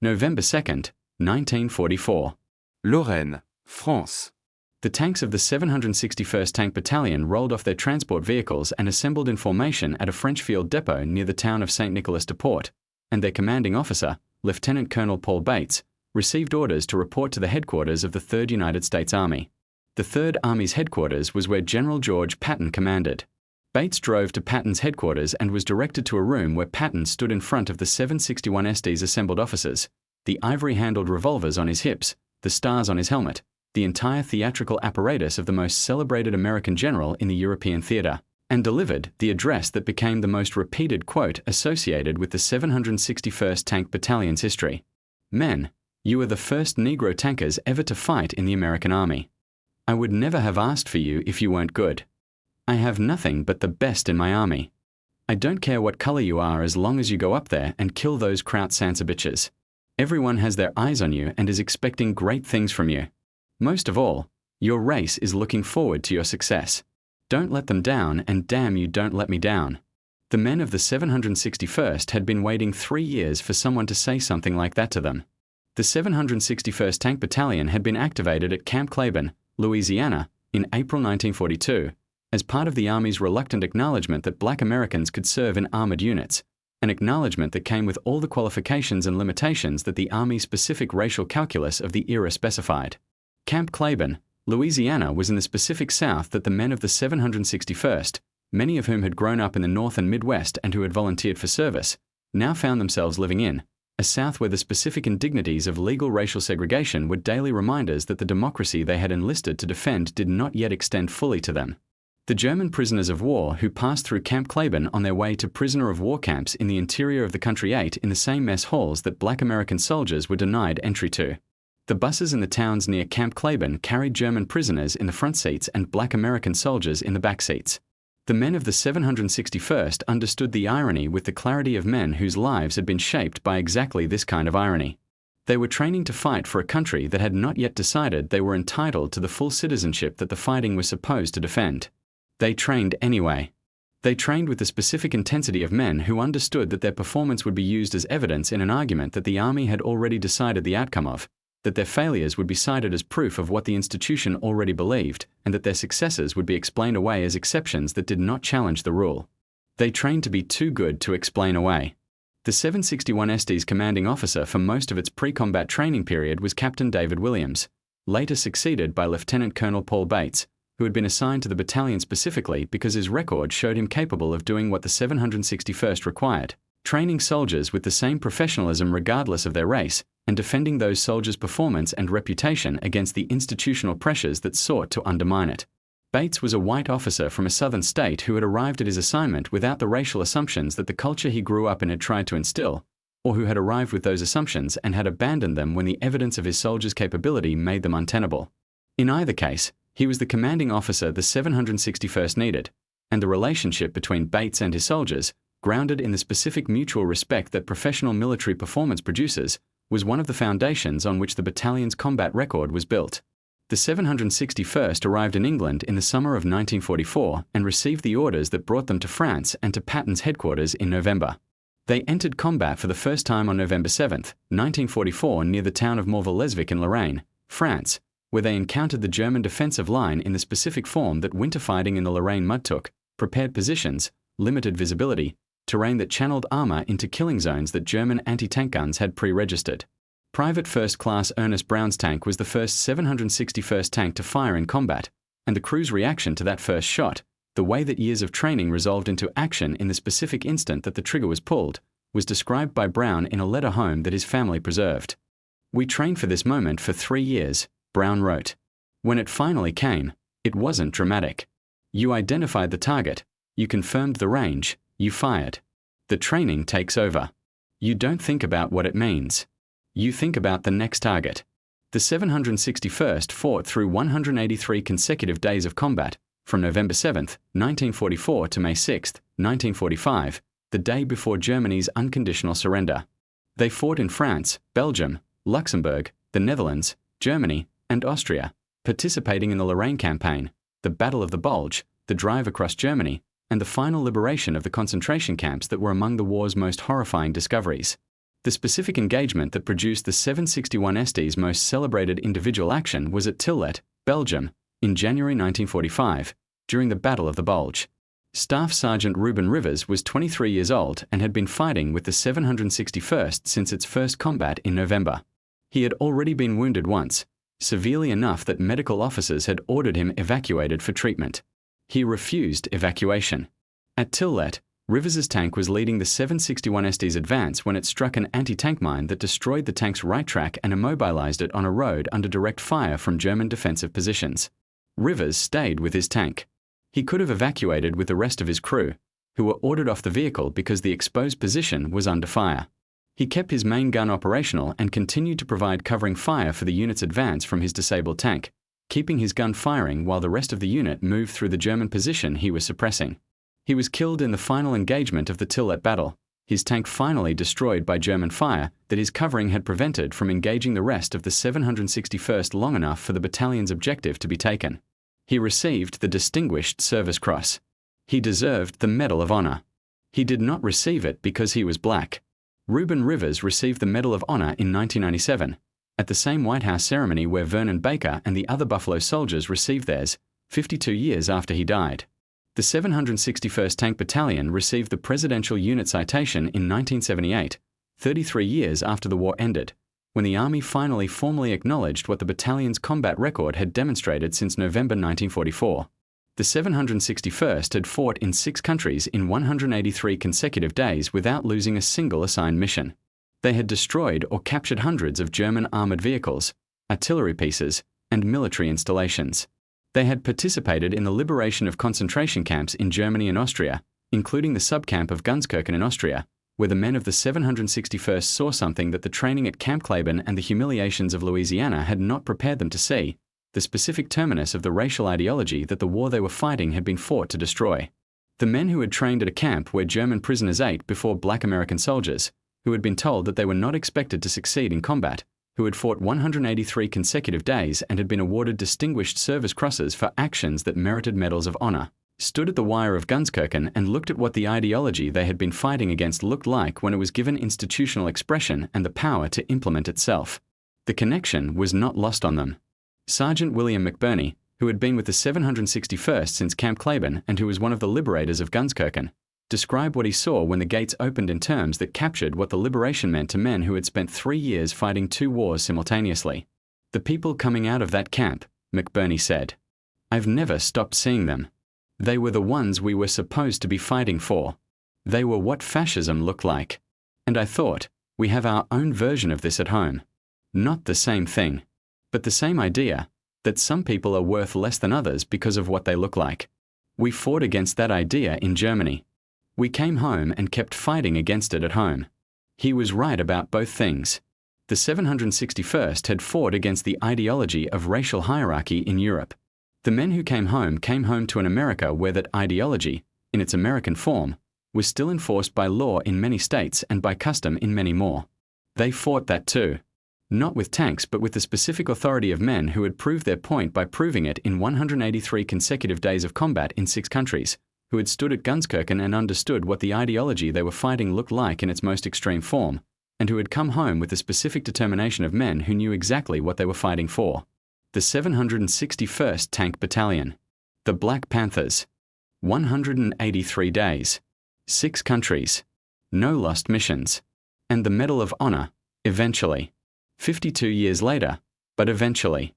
November 2nd, 1944. Lorraine, France. The tanks of the 761st Tank Battalion rolled off their transport vehicles and assembled in formation at a French field depot near the town of St. Nicholas de Port, and their commanding officer, Lieutenant Colonel Paul Bates, received orders to report to the headquarters of the 3rd United States Army. The 3rd Army's headquarters was where General George Patton commanded. Bates drove to Patton's headquarters and was directed to a room where Patton stood in front of the 761 SD's assembled officers, the ivory-handled revolvers on his hips, the stars on his helmet, the entire theatrical apparatus of the most celebrated American general in the European theater, and delivered the address that became the most repeated quote associated with the 761st Tank Battalion's history. "Men, you are the first Negro tankers ever to fight in the American Army. I would never have asked for you if you weren't good. I have nothing but the best in my army. I don't care what color you are as long as you go up there and kill those Kraut Sansa bitches. Everyone has their eyes on you and is expecting great things from you. Most of all, your race is looking forward to your success. Don't let them down, and damn you, don't let me down." The men of the 761st had been waiting 3 years for someone to say something like that to them. The 761st Tank Battalion had been activated at Camp Claiborne, Louisiana, in April 1942, as part of the Army's reluctant acknowledgement that Black Americans could serve in armored units, an acknowledgement that came with all the qualifications and limitations that the Army's specific racial calculus of the era specified. Camp Claiborne, Louisiana was in the specific South that the men of the 761st, many of whom had grown up in the North and Midwest and who had volunteered for service, now found themselves living in, a South where the specific indignities of legal racial segregation were daily reminders that the democracy they had enlisted to defend did not yet extend fully to them. The German prisoners of war who passed through Camp Claiborne on their way to prisoner of war camps in the interior of the country ate in the same mess halls that Black American soldiers were denied entry to. The buses in the towns near Camp Claiborne carried German prisoners in the front seats and Black American soldiers in the back seats. The men of the 761st understood the irony with the clarity of men whose lives had been shaped by exactly this kind of irony. They were training to fight for a country that had not yet decided they were entitled to the full citizenship that the fighting was supposed to defend. They trained anyway. They trained with the specific intensity of men who understood that their performance would be used as evidence in an argument that the Army had already decided the outcome of, that their failures would be cited as proof of what the institution already believed, and that their successes would be explained away as exceptions that did not challenge the rule. They trained to be too good to explain away. The 761 SD's commanding officer for most of its pre-combat training period was Captain David Williams, later succeeded by Lieutenant Colonel Paul Bates, who had been assigned to the battalion specifically because his record showed him capable of doing what the 761st required, training soldiers with the same professionalism regardless of their race, and defending those soldiers' performance and reputation against the institutional pressures that sought to undermine it. Bates was a white officer from a southern state who had arrived at his assignment without the racial assumptions that the culture he grew up in had tried to instill, or who had arrived with those assumptions and had abandoned them when the evidence of his soldiers' capability made them untenable. In either case, he was the commanding officer the 761st needed, and the relationship between Bates and his soldiers, grounded in the specific mutual respect that professional military performance produces, was one of the foundations on which the battalion's combat record was built. The 761st arrived in England in the summer of 1944 and received the orders that brought them to France and to Patton's headquarters in November. They entered combat for the first time on November 7, 1944, near the town of Morville-Lesvic in Lorraine, France, where they encountered the German defensive line in the specific form that winter fighting in the Lorraine mud took: prepared positions, limited visibility, terrain that channeled armor into killing zones that German anti-tank guns had pre-registered. Private First Class Ernest Brown's tank was the first 761st tank to fire in combat, and the crew's reaction to that first shot, the way that years of training resolved into action in the specific instant that the trigger was pulled, was described by Brown in a letter home that his family preserved. "We trained for this moment for 3 years," Brown wrote. "When it finally came, it wasn't dramatic. You identified the target, you confirmed the range, you fired. The training takes over. You don't think about what it means. You think about the next target." The 761st fought through 183 consecutive days of combat, from November 7, 1944 to May 6, 1945, the day before Germany's unconditional surrender. They fought in France, Belgium, Luxembourg, the Netherlands, Germany, and Austria, participating in the Lorraine Campaign, the Battle of the Bulge, the drive across Germany, and the final liberation of the concentration camps that were among the war's most horrifying discoveries. The specific engagement that produced the 761 ST's most celebrated individual action was at Tillet, Belgium, in January 1945, during the Battle of the Bulge. Staff Sergeant Ruben Rivers was 23 years old and had been fighting with the 761st since its first combat in November. He had already been wounded once, severely enough that medical officers had ordered him evacuated for treatment. He refused evacuation. At Tillet, Rivers's tank was leading the 761 ST's advance when it struck an anti-tank mine that destroyed the tank's right track and immobilized it on a road under direct fire from German defensive positions. Rivers stayed with his tank. He could have evacuated with the rest of his crew, who were ordered off the vehicle because the exposed position was under fire. He kept his main gun operational and continued to provide covering fire for the unit's advance from his disabled tank, keeping his gun firing while the rest of the unit moved through the German position he was suppressing. He was killed in the final engagement of the Tillet battle, his tank finally destroyed by German fire that his covering had prevented from engaging the rest of the 761st long enough for the battalion's objective to be taken. He received the Distinguished Service Cross. He deserved the Medal of Honor. He did not receive it because he was black. Ruben Rivers received the Medal of Honor in 1997, at the same White House ceremony where Vernon Baker and the other Buffalo soldiers received theirs, 52 years after he died. The 761st Tank Battalion received the Presidential Unit Citation in 1978, 33 years after the war ended, when the Army finally formally acknowledged what the battalion's combat record had demonstrated since November 1944. The 761st had fought in 6 countries in 183 consecutive days without losing a single assigned mission. They had destroyed or captured hundreds of German armored vehicles, artillery pieces, and military installations. They had participated in the liberation of concentration camps in Germany and Austria, including the subcamp of Gunskirchen in Austria, where the men of the 761st saw something that the training at Camp Claiborne and the humiliations of Louisiana had not prepared them to see, the specific terminus of the racial ideology that the war they were fighting had been fought to destroy. The men who had trained at a camp where German prisoners ate before black American soldiers, who had been told that they were not expected to succeed in combat, who had fought 183 consecutive days and had been awarded Distinguished Service Crosses for actions that merited medals of honor, stood at the wire of Gunskirchen and looked at what the ideology they had been fighting against looked like when it was given institutional expression and the power to implement itself. The connection was not lost on them. Sergeant William McBurney, who had been with the 761st since Camp Claiborne and who was one of the liberators of Gunskirchen, described what he saw when the gates opened in terms that captured what the liberation meant to men who had spent 3 years fighting 2 wars simultaneously. The people coming out of that camp, McBurney said, "I've never stopped seeing them. They were the ones we were supposed to be fighting for. They were what fascism looked like. And I thought, we have our own version of this at home. Not the same thing, but the same idea, that some people are worth less than others because of what they look like. We fought against that idea in Germany. We came home and kept fighting against it at home." He was right about both things. The 761st had fought against the ideology of racial hierarchy in Europe. The men who came home to an America where that ideology, in its American form, was still enforced by law in many states and by custom in many more. They fought that too. Not with tanks but with the specific authority of men who had proved their point by proving it in 183 consecutive days of combat in 6 countries, who had stood at Gunskirchen and understood what the ideology they were fighting looked like in its most extreme form, and who had come home with the specific determination of men who knew exactly what they were fighting for. The 761st Tank Battalion. The Black Panthers. 183 days. 6 countries. No lost missions. And the Medal of Honor, eventually. 52 years later, but eventually.